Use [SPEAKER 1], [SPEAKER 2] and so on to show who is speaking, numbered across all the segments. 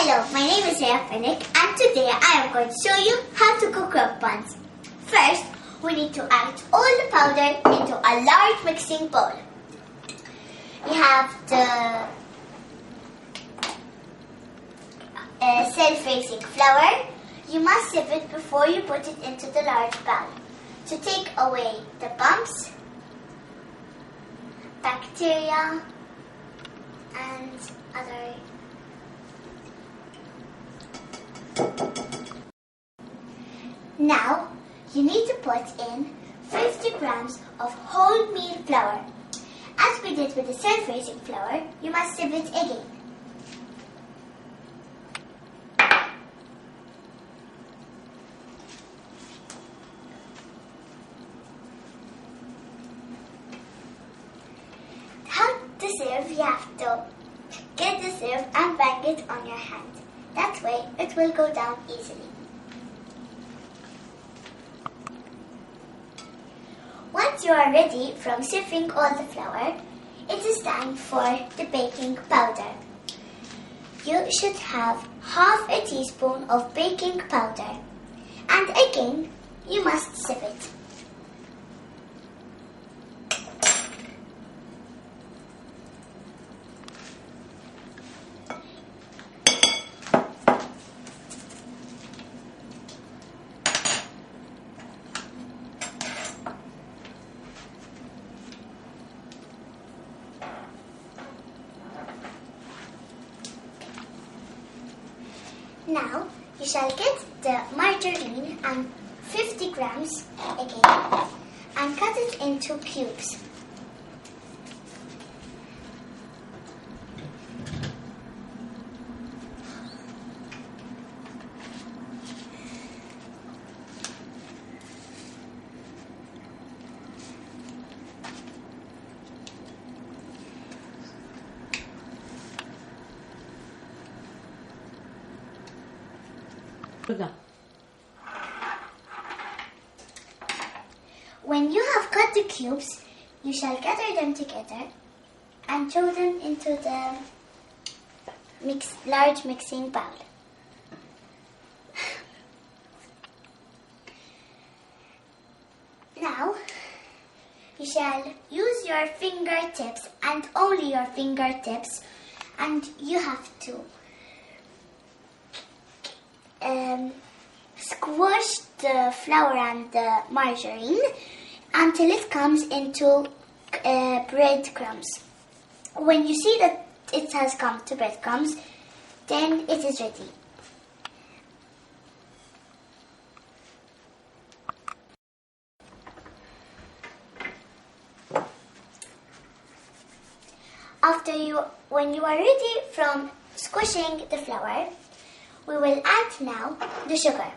[SPEAKER 1] Hello, my name is Rhea Cooking and today I am going to show you how to cook up buns. First, we need to add all the powder into a large mixing bowl. You have the self-raising flour. You must sieve it before you put it into the large bowl to take away the bumps, bacteria, and other. Now, you need to put in 50 grams of wholemeal flour. As we did with the self-raising flour, you must sieve it again. How to sieve, you have to get the sieve and bang it on your hand. That way, it will go down easily. Once you are ready from sieving all the flour, it is time for the baking powder. You should have half a teaspoon of baking powder. And again, you must sieve it. Now, you shall get the margarine and 50 grams again and cut it into cubes. When you have cut the cubes, you shall gather them together and throw them into the large mixing bowl. Now, you shall use your fingertips and only your fingertips, and you have to squish the flour and the margarine until it comes into breadcrumbs. When you see that it has come to breadcrumbs, then it is ready. When you are ready from squishing the flour, we will add now the sugar.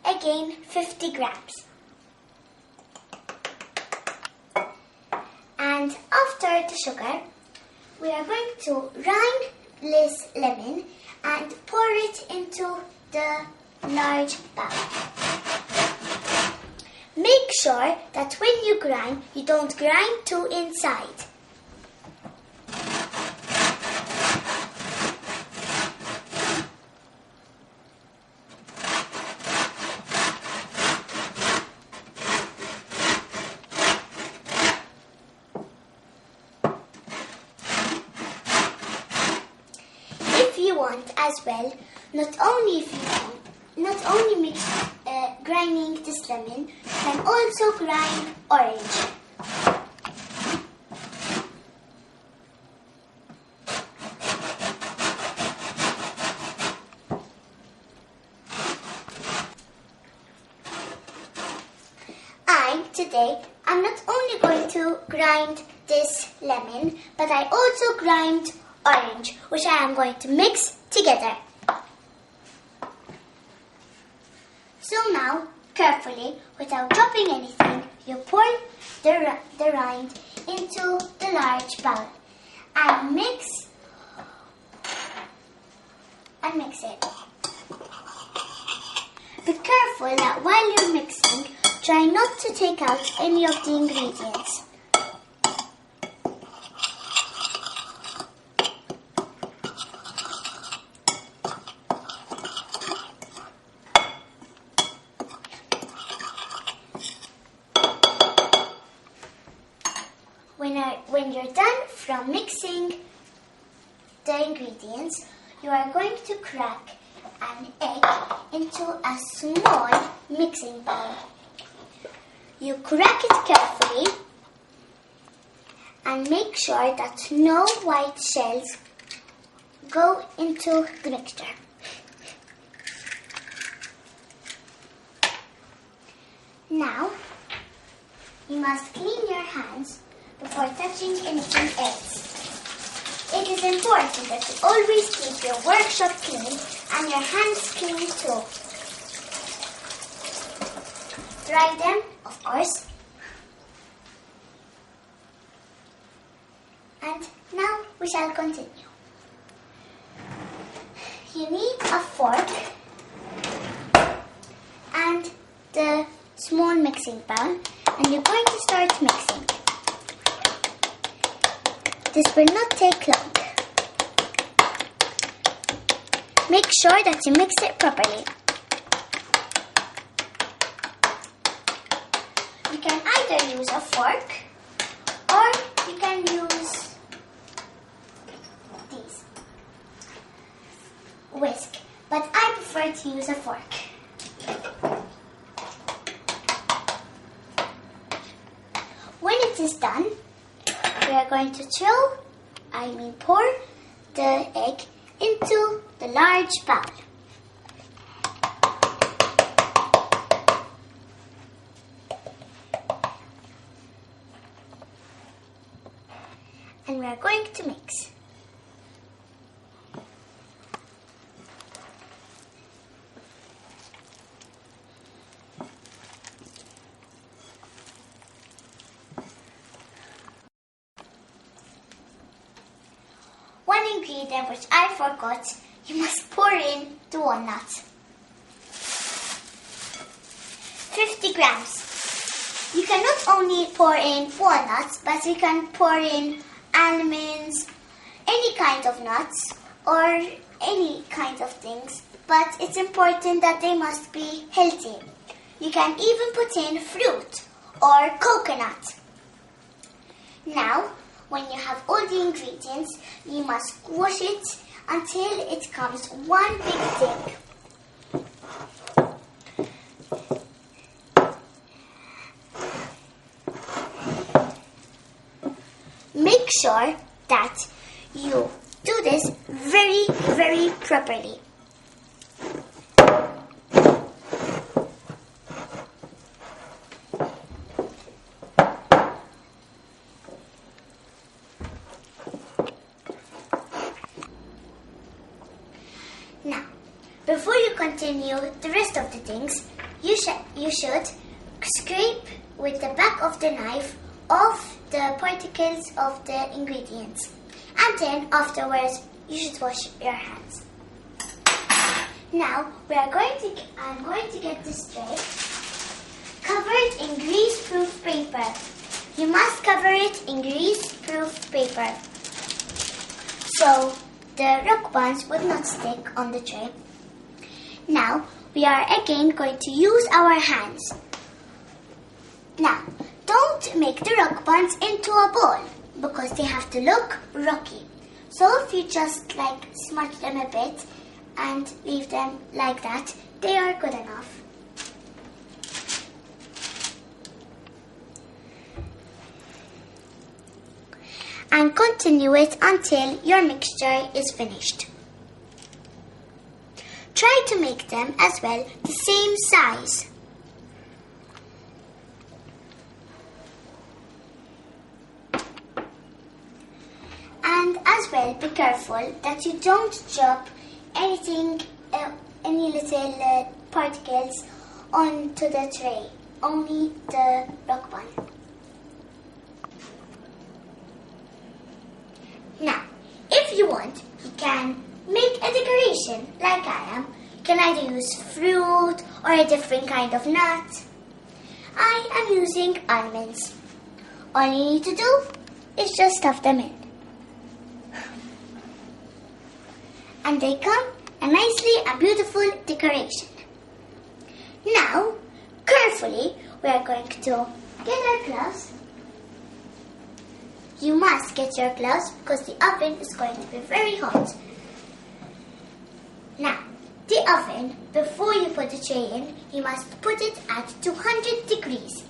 [SPEAKER 1] Again, 50 grams. And after the sugar, we are going to rind this lemon and pour it into the large bowl. Make sure that when you grind, you don't grind too inside. As well, not only mix grinding this lemon, you can also grind orange. Today, I'm not only going to grind this lemon, but I also grind orange, which I am going to mix together. So now, carefully, without dropping anything, you pour the rind into the large bowl and mix it. Be careful that while you're mixing, try not to take out any of the ingredients. from mixing the ingredients, you are going to crack an egg into a small mixing bowl. You crack it carefully and make sure that no white shells go into the mixture. Now, you must clean your hands before touching anything else. It is important that you always keep your workshop clean and your hands clean too. Dry them, of course. And now we shall continue. You need a fork and the small mixing bowl, and you're going to start mixing. This will not take long. Make sure that you mix it properly. You can either use a fork or you can use these. Whisk, but I prefer to use a fork. When it is done, we are going to pour the egg into the large bowl. And we are going to mix. One ingredient which I forgot, you must pour in the walnuts. 50 grams. You can not only pour in walnuts, but you can pour in almonds, any kind of nuts, or any kind of things. But it's important that they must be healthy. You can even put in fruit or coconut. Now, when you have all the ingredients, you must squash it until it comes one big thing. Make sure that you do this very, very properly. Now, before you continue the rest of the things, you should scrape with the back of the knife off the particles of the ingredients. And then afterwards, you should wash your hands. Now, I'm going to get this tray covered in grease-proof paper. You must cover it in grease-proof paper, so the rock buns would not stick on the tray. Now, we are again going to use our hands. Now, don't make the rock buns into a ball because they have to look rocky. So if you just smudge them a bit and leave them like that, they are good enough. And continue it until your mixture is finished. Try to make them as well the same size. And as well, be careful that you don't drop any little particles onto the tray, only the rock bun. Now, if you want, you can make a decoration like I am. You can either use fruit or a different kind of nut. I am using almonds. All you need to do is just stuff them in. And they come a nicely and beautiful decoration. Now, carefully, we are going to get our gloves, you must get your gloves because the oven is going to be very hot. Now, the oven, before you put the tray in, you must put it at 200 degrees.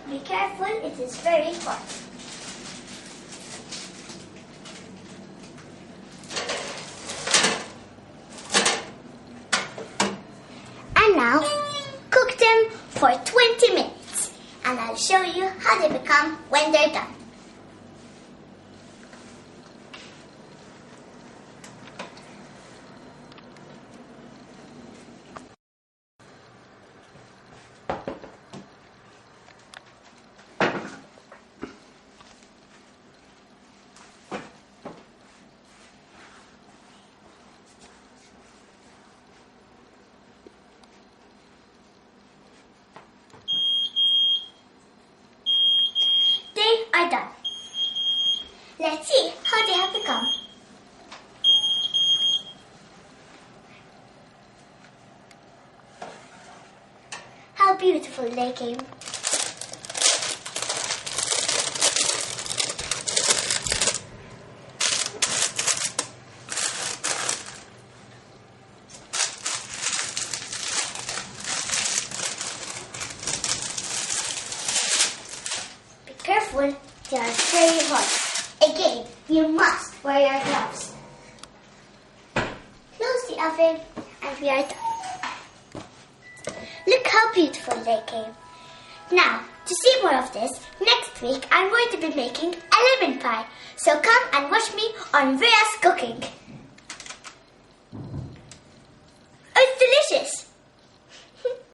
[SPEAKER 1] Be careful, it is very hot. And now, cook them for 20 minutes. And I'll show you how they become when they're done. Are done. Let's see how they have become. How beautiful they came. Careful, they are very hot. Again, you must wear your gloves. Close the oven and we are done. Look how beautiful they came. Now, to see more of this, next week I'm going to be making a lemon pie. So come and watch me on Rhea's Cooking.